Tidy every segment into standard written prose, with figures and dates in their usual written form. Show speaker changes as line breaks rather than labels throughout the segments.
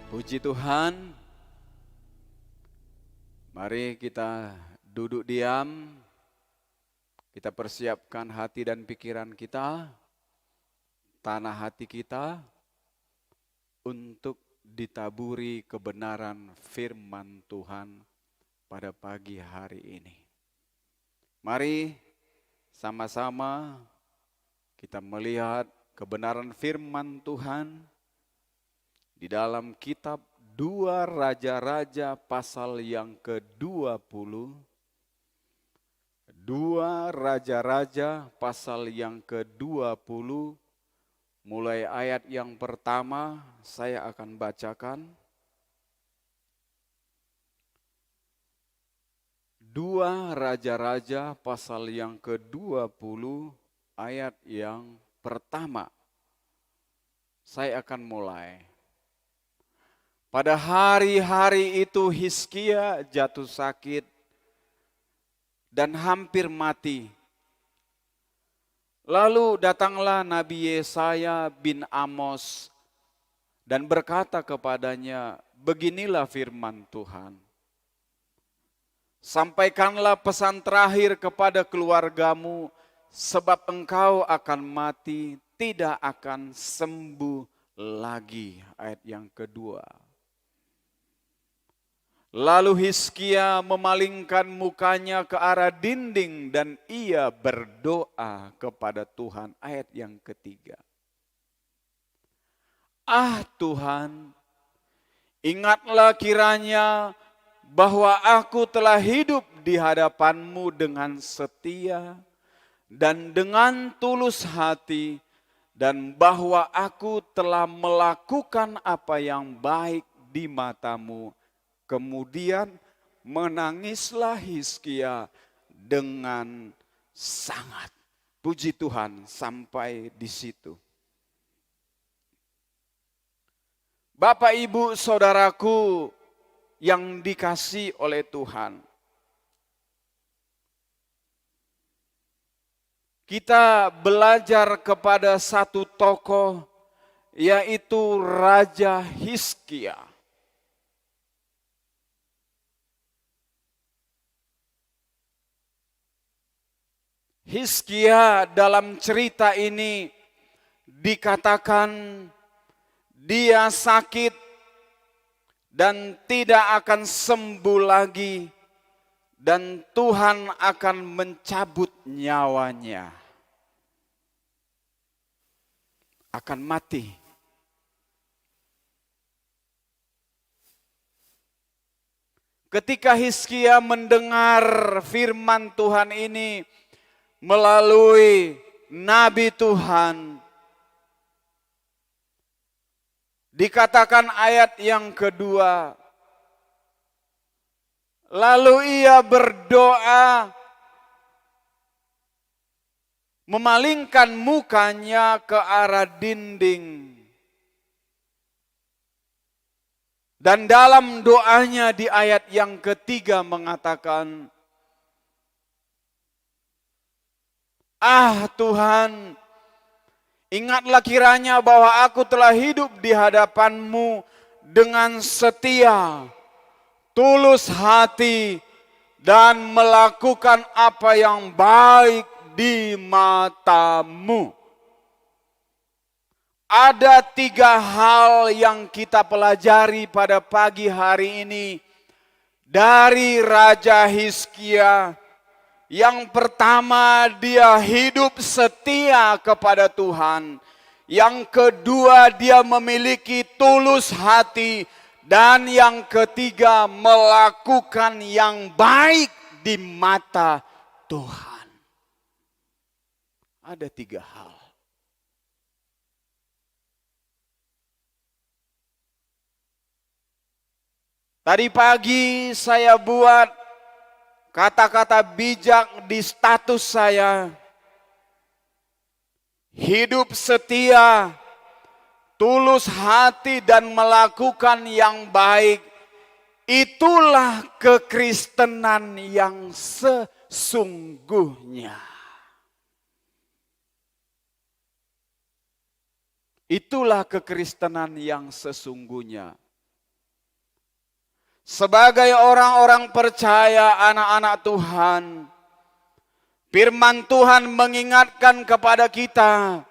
Puji Tuhan, mari kita duduk diam, kita persiapkan hati dan pikiran kita, tanah hati kita, untuk ditaburi kebenaran firman Tuhan pada pagi hari ini. Mari sama-sama kita melihat kebenaran firman Tuhan di dalam kitab 2 Raja-Raja pasal yang ke-20. 2 Raja-Raja pasal yang ke-20, mulai ayat yang pertama saya akan bacakan. 2 Raja-Raja pasal yang ke-20 ayat yang pertama. Saya akan mulai. Pada hari-hari itu Hizkia jatuh sakit dan hampir mati. Lalu datanglah Nabi Yesaya bin Amos dan berkata kepadanya, beginilah firman Tuhan. Sampaikanlah pesan terakhir kepada keluargamu, sebab engkau akan mati, tidak akan sembuh lagi. Ayat yang kedua. Lalu Hizkia memalingkan mukanya ke arah dinding dan ia berdoa kepada Tuhan. Ayat yang ketiga. Ah Tuhan, ingatlah kiranya bahwa aku telah hidup di hadapan-Mu dengan setia dan dengan tulus hati, dan bahwa aku telah melakukan apa yang baik di mata-Mu. Kemudian menangislah Hizkia dengan sangat. Puji Tuhan, sampai di situ. Bapak, Ibu, Saudaraku yang dikasihi oleh Tuhan. Kita belajar kepada satu tokoh, yaitu Raja Hizkia. Hizkia dalam cerita ini dikatakan dia sakit dan tidak akan sembuh lagi, dan Tuhan akan mencabut nyawanya. Akan mati. Ketika Hizkia mendengar firman Tuhan ini melalui Nabi Tuhan, dikatakan ayat yang kedua, lalu ia berdoa, memalingkan mukanya ke arah dinding. Dan dalam doanya di ayat yang ketiga mengatakan, ah Tuhan, ingatlah kiranya bahwa aku telah hidup di hadapan-Mu dengan setia, tulus hati, dan melakukan apa yang baik di mata-Mu. Ada 3 hal yang kita pelajari pada pagi hari ini dari Raja Hizkia. Yang pertama, dia hidup setia kepada Tuhan. Yang kedua, dia memiliki tulus hati. Dan yang ketiga, melakukan yang baik di mata Tuhan. Ada 3 hal. Tadi pagi saya buat kata-kata bijak di status saya. Hidup setia, tulus hati, dan melakukan yang baik. Itulah kekristenan yang sesungguhnya. Itulah kekristenan yang sesungguhnya. Sebagai orang-orang percaya, anak-anak Tuhan, firman Tuhan mengingatkan kepada kita,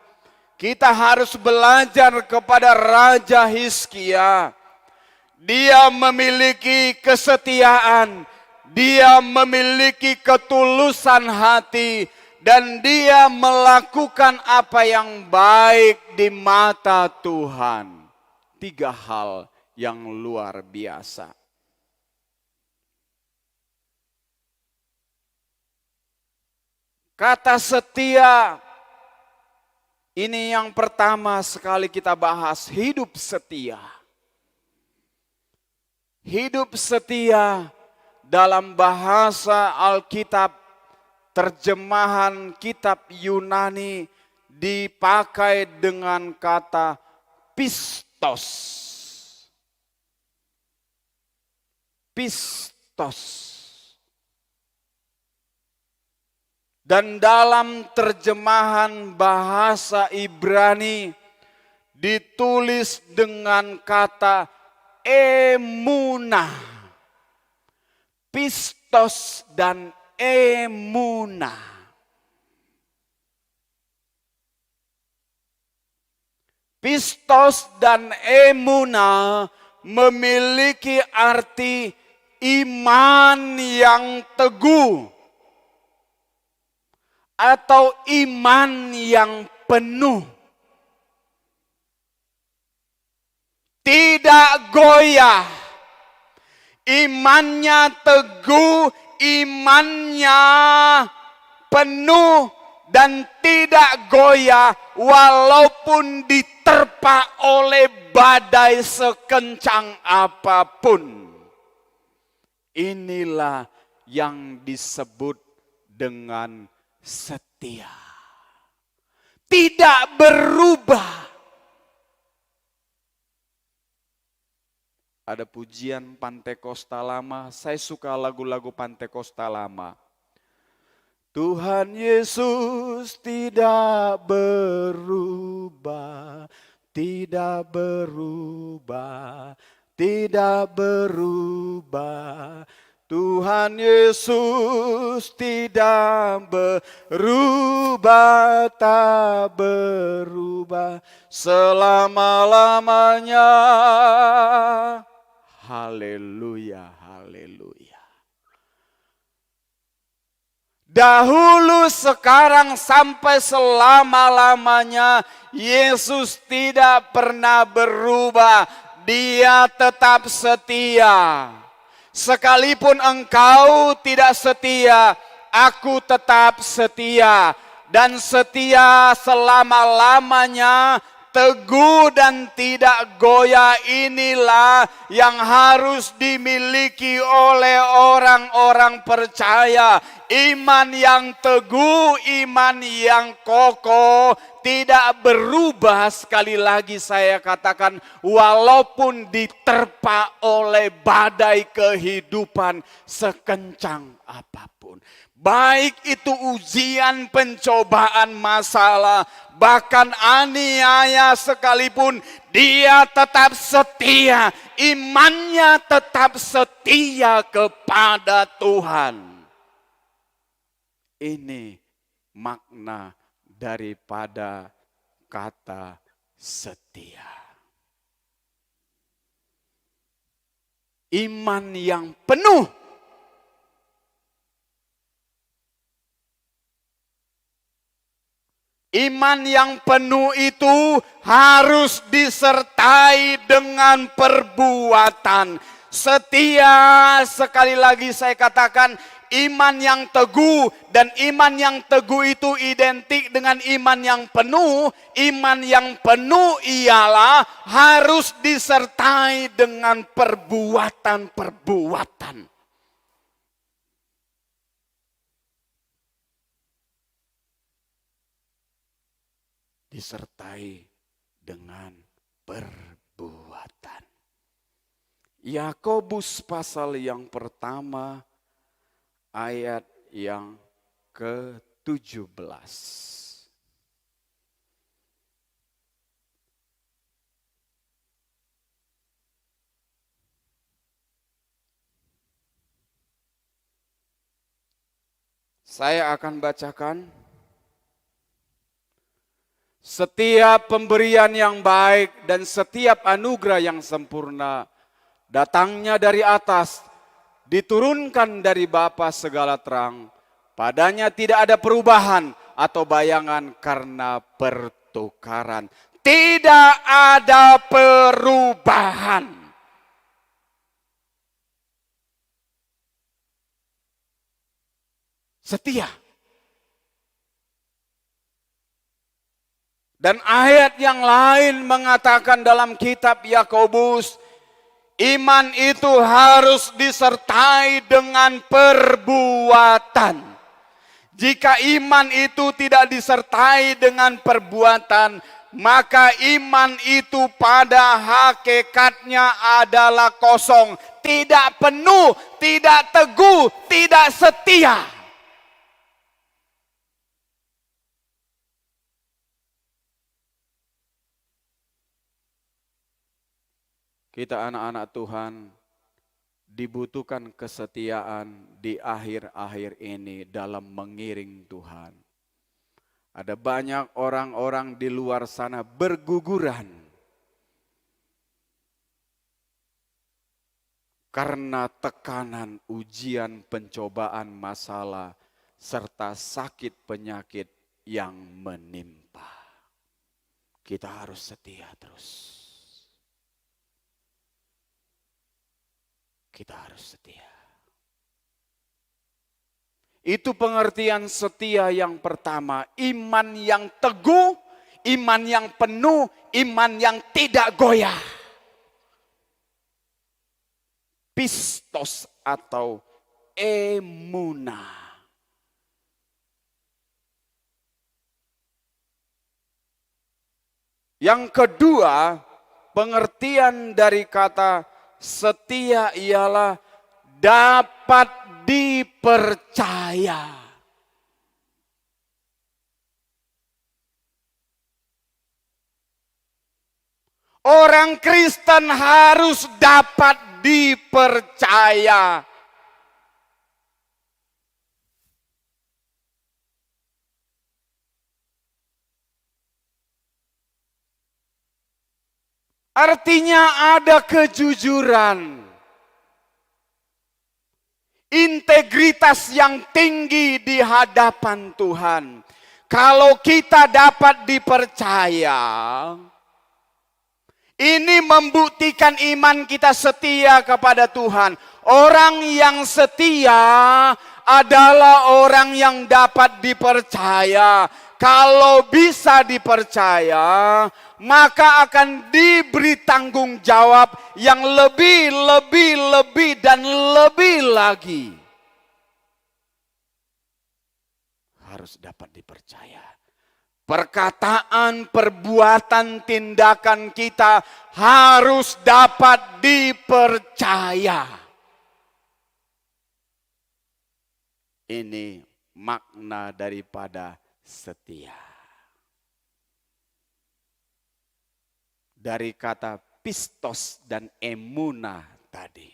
kita harus belajar kepada Raja Hizkia. Dia memiliki kesetiaan, dia memiliki ketulusan hati, dan dia melakukan apa yang baik di mata Tuhan. 3 hal yang luar biasa. Kata setia, ini yang pertama sekali kita bahas, hidup setia. Hidup setia dalam bahasa Alkitab, terjemahan kitab Yunani dipakai dengan kata pistos. Pistos. Dan dalam terjemahan bahasa Ibrani ditulis dengan kata emunah. Pistos dan emunah. Pistos dan emunah memiliki arti iman yang teguh atau iman yang penuh. Tidak goyah. Imannya teguh, imannya penuh dan tidak goyah walaupun diterpa oleh badai sekencang apapun. Inilah yang disebut dengan setia. Tidak berubah. Ada pujian Pantekosta lama, saya suka lagu-lagu Pantekosta lama. Tuhan Yesus tidak berubah, tidak berubah, tidak berubah. Tuhan Yesus tidak berubah, tak berubah selama-lamanya. Haleluya, haleluya. Dahulu, sekarang, sampai selama-lamanya Yesus tidak pernah berubah. Dia tetap setia. Sekalipun engkau tidak setia, aku tetap setia. Dan setia selama-lamanya, teguh dan tidak goyah, inilah yang harus dimiliki oleh orang-orang percaya. Iman yang teguh, iman yang kokoh, tidak berubah. Sekali lagi saya katakan, walaupun diterpa oleh badai kehidupan sekencang apapun. Baik itu ujian, pencobaan, masalah, bahkan aniaya sekalipun, dia tetap setia. Imannya tetap setia kepada Tuhan. Ini makna daripada kata setia. Iman yang penuh. Iman yang penuh itu harus disertai dengan perbuatan. Setia, sekali lagi saya katakan, iman yang teguh, dan iman yang teguh itu identik dengan iman yang penuh. Iman yang penuh ialah harus disertai dengan perbuatan-perbuatan. Disertai dengan perbuatan. Yakobus pasal yang pertama ayat yang ke-17. Saya akan bacakan. Setiap pemberian yang baik dan setiap anugerah yang sempurna datangnya dari atas, diturunkan dari Bapa segala terang. Padanya tidak ada perubahan atau bayangan karena pertukaran. Tidak ada perubahan. Setia. Dan ayat yang lain mengatakan dalam kitab Yakobus, iman itu harus disertai dengan perbuatan. Jika iman itu tidak disertai dengan perbuatan, maka iman itu pada hakikatnya adalah kosong, tidak penuh, tidak teguh, tidak setia. Kita anak-anak Tuhan dibutuhkan kesetiaan di akhir-akhir ini dalam mengiring Tuhan. Ada banyak orang-orang di luar sana berguguran karena tekanan, ujian, pencobaan, masalah, serta sakit penyakit yang menimpa. Kita harus setia terus. Kita harus setia. Itu pengertian setia yang pertama. Iman yang teguh, iman yang penuh, iman yang tidak goyah. Pistos atau emuna. Yang kedua, pengertian dari kata setia ialah dapat dipercaya. Orang Kristen harus dapat dipercaya. Artinya ada kejujuran, integritas yang tinggi di hadapan Tuhan. Kalau kita dapat dipercaya, ini membuktikan iman kita setia kepada Tuhan. Orang yang setia adalah orang yang dapat dipercaya. Kalau bisa dipercaya, maka akan diberi tanggung jawab yang lebih dan lebih lagi. Harus dapat dipercaya. Perkataan, perbuatan, tindakan kita harus dapat dipercaya. Ini makna daripada setia. Dari kata pistos dan emuna tadi.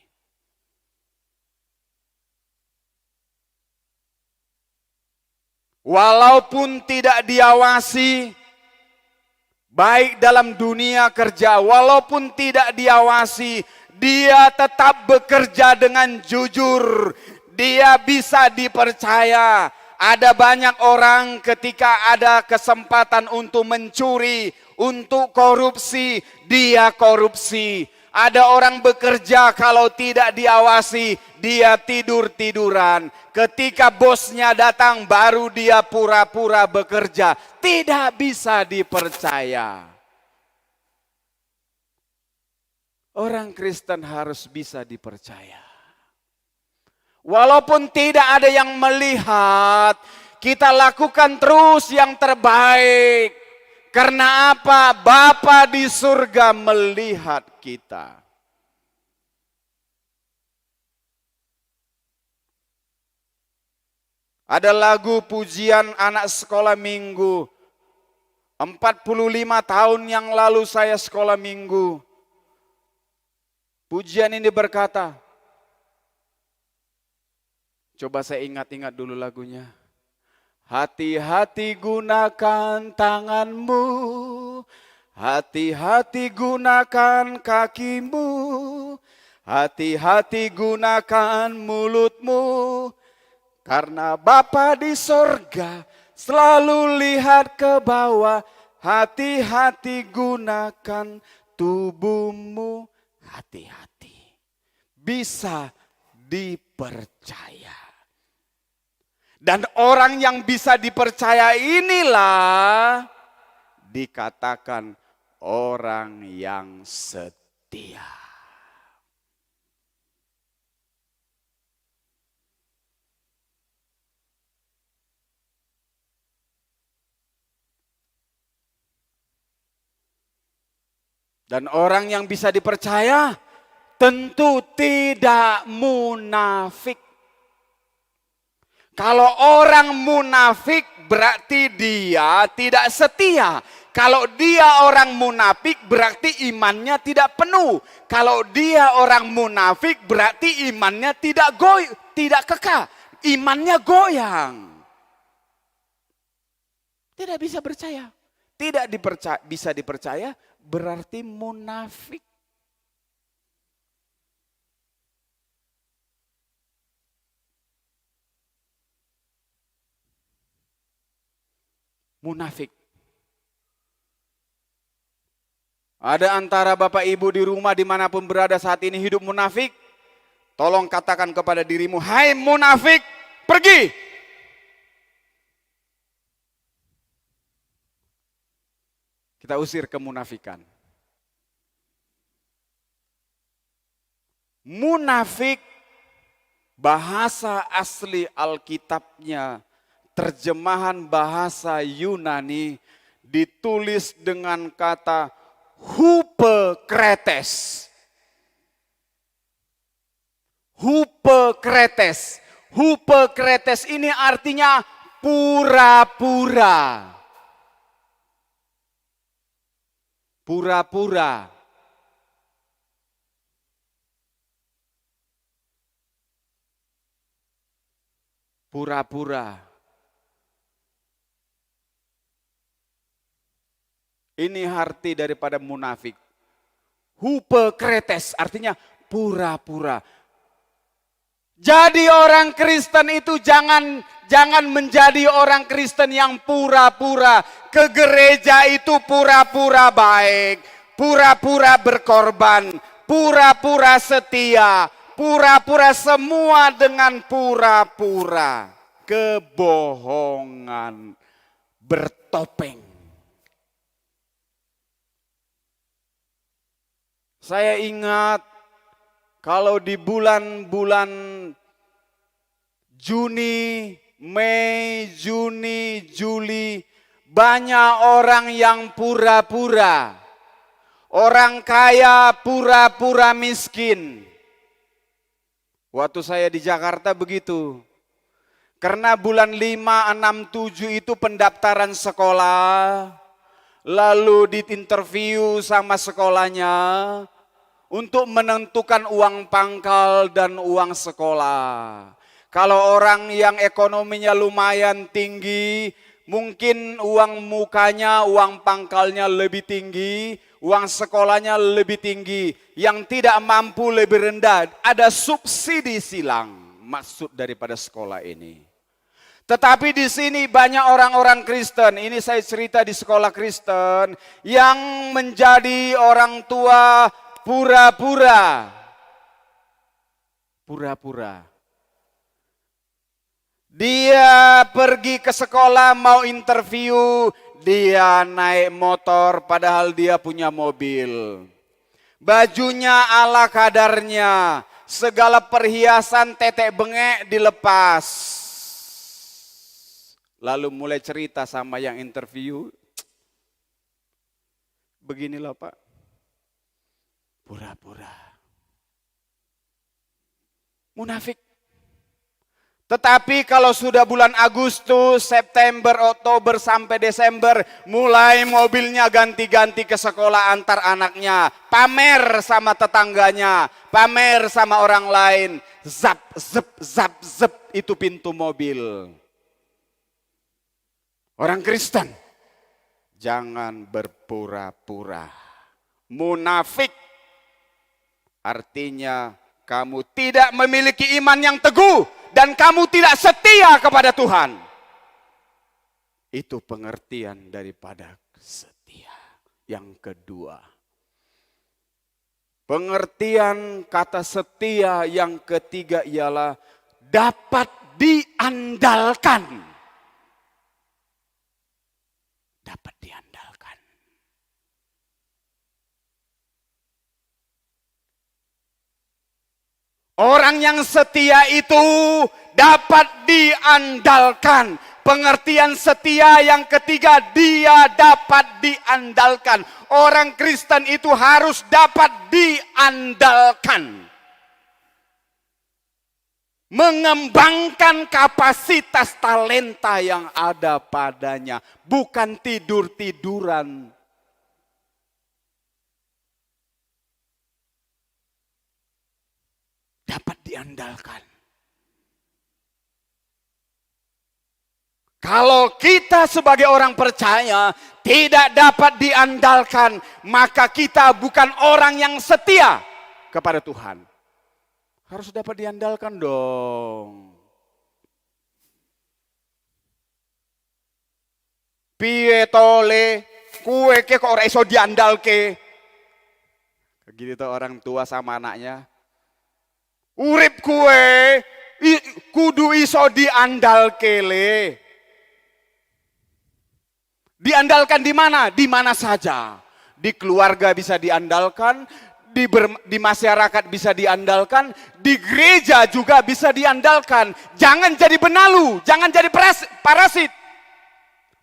Walaupun tidak diawasi, baik dalam dunia kerja, walaupun tidak diawasi, dia tetap bekerja dengan jujur. Dia bisa dipercaya. Ada banyak orang ketika ada kesempatan untuk mencuri, untuk korupsi, dia korupsi. Ada orang bekerja kalau tidak diawasi, dia tidur-tiduran. Ketika bosnya datang baru dia pura-pura bekerja. Tidak bisa dipercaya. Orang Kristen harus bisa dipercaya. Walaupun tidak ada yang melihat, kita lakukan terus yang terbaik. Karena apa? Bapa di surga melihat kita. Ada lagu pujian anak sekolah minggu. 45 tahun yang lalu saya sekolah minggu. Pujian ini berkata, coba saya ingat-ingat dulu lagunya. Hati-hati gunakan tanganmu, hati-hati gunakan kakimu, hati-hati gunakan mulutmu. Karena Bapa di sorga selalu lihat ke bawah. Hati-hati gunakan tubuhmu, hati-hati. Bisa dipercaya. Dan orang yang bisa dipercaya inilah dikatakan orang yang setia. Dan orang yang bisa dipercaya tentu tidak munafik. Kalau orang munafik berarti dia tidak setia. Kalau dia orang munafik berarti imannya tidak penuh. Kalau dia orang munafik berarti imannya tidak kekal. Imannya goyang. Tidak bisa percaya. Tidak bisa dipercaya berarti munafik. Munafik. Ada antara Bapak Ibu di rumah dimanapun berada saat ini hidup munafik? Tolong katakan kepada dirimu, hai munafik, pergi. Kita usir kemunafikan. Munafik, bahasa asli Alkitabnya, terjemahan bahasa Yunani ditulis dengan kata hupekretes. Hupekretes. Hupekretes ini artinya pura-pura. Pura-pura. Pura-pura. Ini arti daripada munafik. Hupekretes artinya pura-pura. Jadi orang Kristen itu jangan menjadi orang Kristen yang pura-pura. Ke gereja itu pura-pura baik, pura-pura berkorban, pura-pura setia, pura-pura semua dengan pura-pura. Kebohongan bertopeng. Saya ingat kalau di bulan-bulan Juni, Mei, Juni, Juli, banyak orang yang pura-pura. Orang kaya pura-pura miskin. Waktu saya di Jakarta begitu. Karena bulan 5, 6, 7 itu pendaftaran sekolah. Lalu diinterview sama sekolahnya untuk menentukan uang pangkal dan uang sekolah. Kalau orang yang ekonominya lumayan tinggi, mungkin uang mukanya, uang pangkalnya lebih tinggi, uang sekolahnya lebih tinggi. Yang tidak mampu lebih rendah, ada subsidi silang maksud daripada sekolah ini. Tetapi di sini banyak orang-orang Kristen, ini saya cerita di sekolah Kristen, yang menjadi orang tua pura-pura. Pura-pura. Dia pergi ke sekolah mau interview, dia naik motor padahal dia punya mobil. Bajunya ala kadarnya, segala perhiasan tetek bengek dilepas. Lalu mulai cerita sama yang interview. Beginilah Pak. Pura-pura. Munafik. Tetapi kalau sudah bulan Agustus, September, Oktober sampai Desember, mulai mobilnya ganti-ganti ke sekolah antar anaknya. Pamer sama tetangganya, pamer sama orang lain. Zap, zep, itu pintu mobil. Orang Kristen, jangan berpura-pura. Munafik artinya kamu tidak memiliki iman yang teguh dan kamu tidak setia kepada Tuhan. Itu pengertian daripada setia. Yang kedua, pengertian kata setia yang ketiga ialah dapat diandalkan. Dapat diandalkan. Orang yang setia itu dapat diandalkan. Pengertian setia yang ketiga, dia dapat diandalkan. Orang Kristen itu harus dapat diandalkan. Mengembangkan kapasitas talenta yang ada padanya, bukan tidur-tiduran. Dapat diandalkan. Kalau kita sebagai orang percaya tidak dapat diandalkan, maka kita bukan orang yang setia kepada Tuhan. Harus dapat diandalkan dong. Piye tole, kue ke kok ora iso diandalke. Gitu tuh orang tua sama anaknya. Urip kue kudu iso diandalke le. Diandalkan di mana? Di mana saja. Di keluarga bisa diandalkan, di masyarakat bisa diandalkan, di gereja juga bisa diandalkan. Jangan jadi benalu, jangan jadi parasit.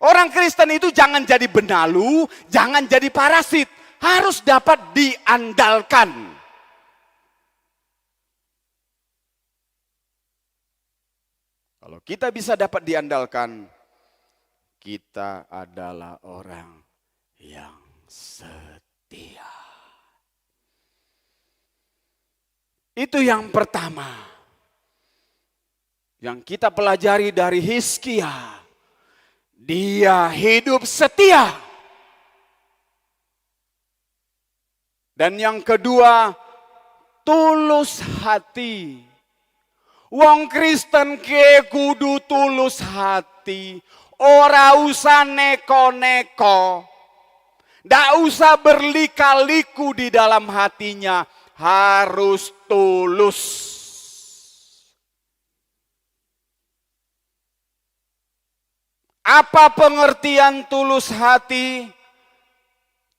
Orang Kristen itu jangan jadi benalu, jangan jadi parasit. Harus dapat diandalkan. Kalau kita bisa dapat diandalkan, kita adalah orang yang setia. Itu yang pertama. Yang kita pelajari dari Hizkia. Dia hidup setia. Dan yang kedua, tulus hati. Wong Kristen ke kudu tulus hati. Ora usah neko-neko. Ndak usah berlika-liku di dalam hatinya. Harus tulus. Apa pengertian tulus hati?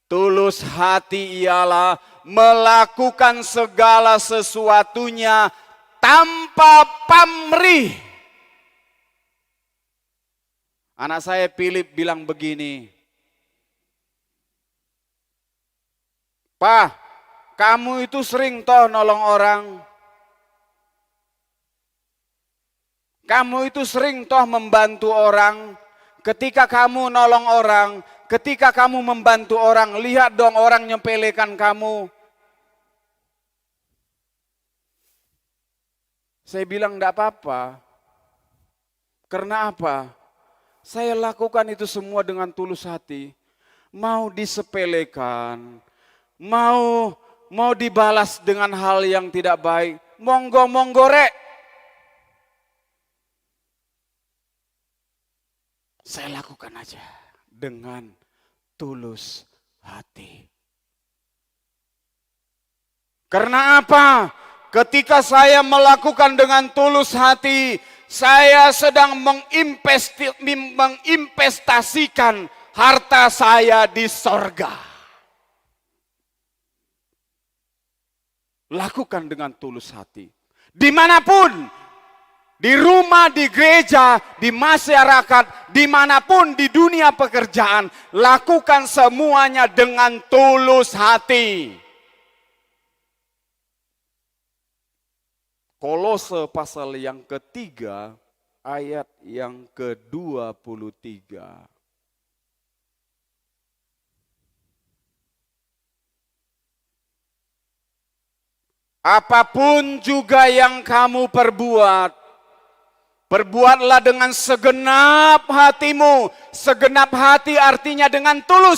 Tulus hati ialah melakukan segala sesuatunya tanpa pamrih. Anak saya Philip bilang begini, "Pak, kamu itu sering toh nolong orang. Kamu itu sering toh membantu orang. Ketika kamu nolong orang, ketika kamu membantu orang, lihat dong orang nyepelekan kamu." Saya bilang enggak apa-apa. Karena apa? Saya lakukan itu semua dengan tulus hati. Mau disepelekan, mau dibalas dengan hal yang tidak baik, monggo rek. Saya lakukan aja dengan tulus hati. Karena apa? Ketika saya melakukan dengan tulus hati, saya sedang menginvestasikan harta saya di sorga. Lakukan dengan tulus hati. Dimanapun, di rumah, di gereja, di masyarakat, dimanapun di dunia pekerjaan, lakukan semuanya dengan tulus hati. Kolose pasal yang ketiga, ayat yang ke-23. Apapun juga yang kamu perbuat, Perbuatlah dengan segenap hatimu. Segenap hati artinya dengan tulus.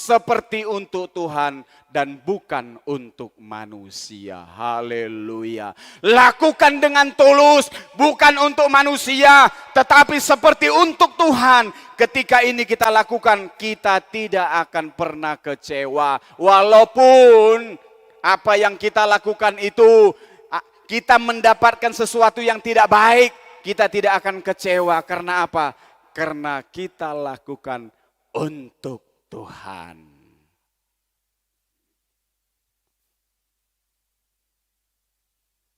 Seperti untuk Tuhan dan bukan untuk manusia. Haleluya. Lakukan dengan tulus, bukan untuk manusia, tetapi seperti untuk Tuhan. Ketika ini kita lakukan, kita tidak akan pernah kecewa. Walaupun apa yang kita lakukan itu, kita mendapatkan sesuatu yang tidak baik, kita tidak akan kecewa. Karena apa? Karena kita lakukan untuk Tuhan.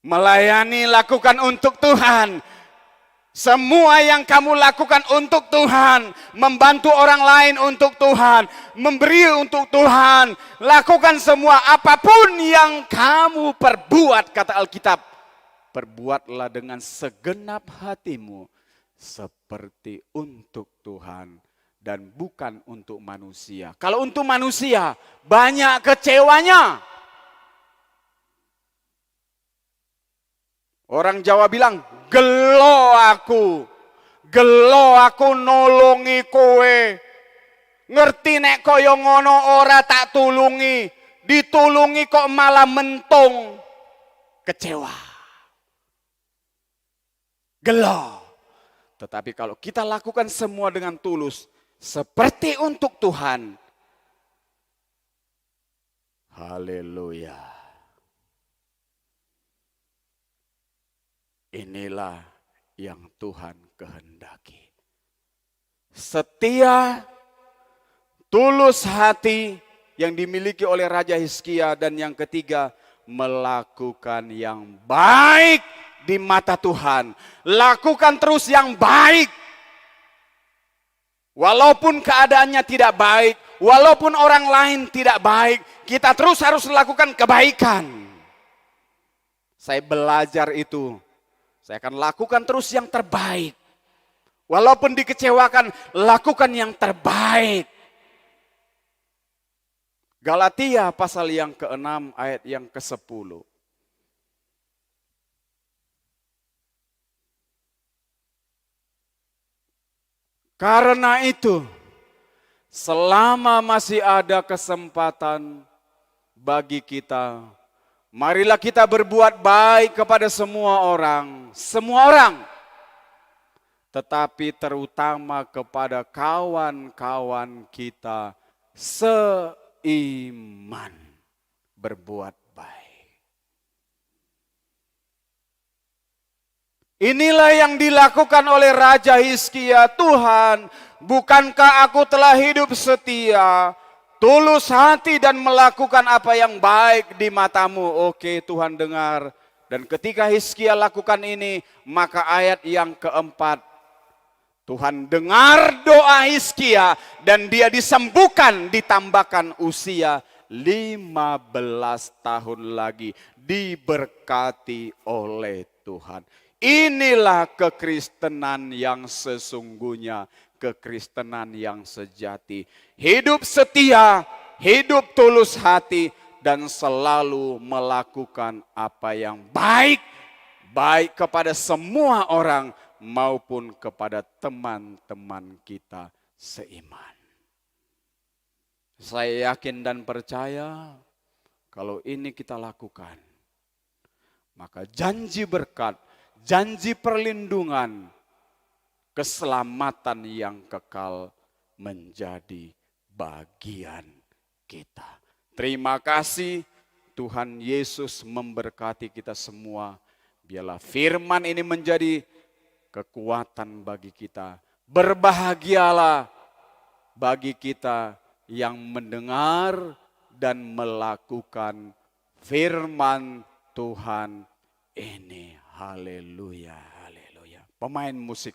Melayani lakukan untuk Tuhan. Semua yang kamu lakukan untuk Tuhan. Membantu orang lain untuk Tuhan. Memberi untuk Tuhan. Lakukan semua apapun yang kamu perbuat, kata Alkitab. Perbuatlah dengan segenap hatimu. Seperti untuk Tuhan. Dan bukan untuk manusia. Kalau untuk manusia, banyak kecewanya. Orang Jawa bilang, gelo aku nolongi kowe. Ngerti nek kaya ngono ora tak tulungi. Ditulungi kok malah mentong. Kecewa. Gelo. Tetapi kalau kita lakukan semua dengan tulus, seperti untuk Tuhan. Haleluya. Inilah yang Tuhan kehendaki. Setia, tulus hati yang dimiliki oleh Raja Hizkia. Dan yang ketiga, melakukan yang baik di mata Tuhan. Lakukan terus yang baik. Walaupun keadaannya tidak baik, walaupun orang lain tidak baik, kita terus harus lakukan kebaikan. Saya belajar itu. Saya akan lakukan terus yang terbaik. Walaupun dikecewakan, lakukan yang terbaik. Galatia pasal yang ke-6 ayat yang ke-10. Karena itu, selama masih ada kesempatan bagi kita, marilah kita berbuat baik kepada semua orang. Semua orang. Tetapi terutama kepada kawan-kawan kita seiman. Berbuat baik. Inilah yang dilakukan oleh Raja Hizkia. Tuhan, bukankah aku telah hidup setia, tulus hati dan melakukan apa yang baik di matamu? Oke, Tuhan dengar. Dan ketika Hizkia lakukan ini, maka ayat yang keempat, Tuhan dengar doa Hizkia dan dia disembuhkan, ditambahkan usia 15 tahun lagi, diberkati oleh Tuhan. Inilah kekristenan yang sesungguhnya, kekristenan yang sejati. Hidup setia, hidup tulus hati, dan selalu melakukan apa yang baik. Baik kepada semua orang maupun kepada teman-teman kita seiman. Saya yakin dan percaya kalau ini kita lakukan, maka janji berkat, janji perlindungan, keselamatan yang kekal menjadi bagian kita. Terima kasih, Tuhan Yesus memberkati kita semua. Biarlah firman ini menjadi kekuatan bagi kita. Berbahagialah bagi kita yang mendengar dan melakukan firman Tuhan ini. Haleluya, haleluya. Pemain musik